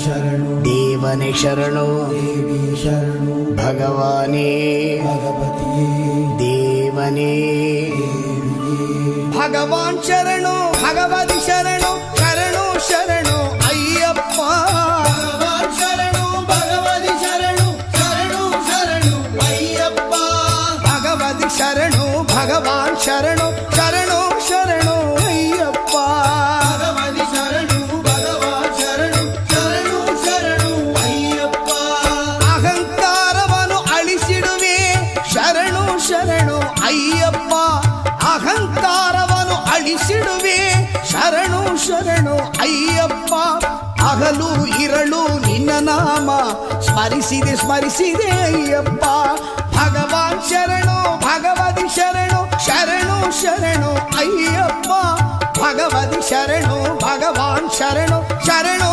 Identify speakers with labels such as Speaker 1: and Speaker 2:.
Speaker 1: ಶರಣು
Speaker 2: ದೇವನೇ ಶರಣು
Speaker 1: ದೇವಿ ಶರಣು
Speaker 2: ಭಗವಾನೇ
Speaker 1: ಭಗವತಿಯೇ
Speaker 2: ದೇವನೇ ಭಗವಾನ್ ಶರಣು ಭಗವತಿ ಶರಣು ಶರಣು ಶರಣು ಅಯ್ಯಪ್ಪ
Speaker 1: ಭಗವಾನ್ ಶರಣು ಭಗವತಿ ಶರಣು ಶರಣು ಶರಣು ಅಯ್ಯಪ್ಪ
Speaker 2: ಭಗವತಿ ಶರಣು ಭಗವಾನ್ ಶರಣು ಶರಣು ಶರಣು ಅಯ್ಯಪ್ಪ
Speaker 1: ಭಗವತಿ ಶರಣು ಭಗವಾನ್ ಶರಣು ಶರಣು ಶರಣು ಅಯ್ಯಪ್ಪ
Speaker 2: ಅಹಂಕಾರವನ್ನು ಅಳಿಸಿಡುವೆ ಶರಣು ಶರಣು ಅಯ್ಯಪ್ಪ ಅಹಂಕಾರವನ್ನು ಅಳಿಸಿಡುವೆ ಶರಣು ಶರಣು ಅಯ್ಯಪ್ಪ ಹಗಲು ಇರಳು ನಿನ್ನ ನಾಮ ಸ್ಮರಿಸಿದೆ ಸ್ಮರಿಸಿದೆ ಅಯ್ಯಪ್ಪ ಭಗವಾನ್ ಶರಣು ಭಗವತಿ ಶರಣು ಶರಣು ಶರಣು ಅಯ್ಯಪ್ಪ ಭಗವತಿ ಶರಣು ಭಗವಾನ್ ಶರಣು ಶರಣು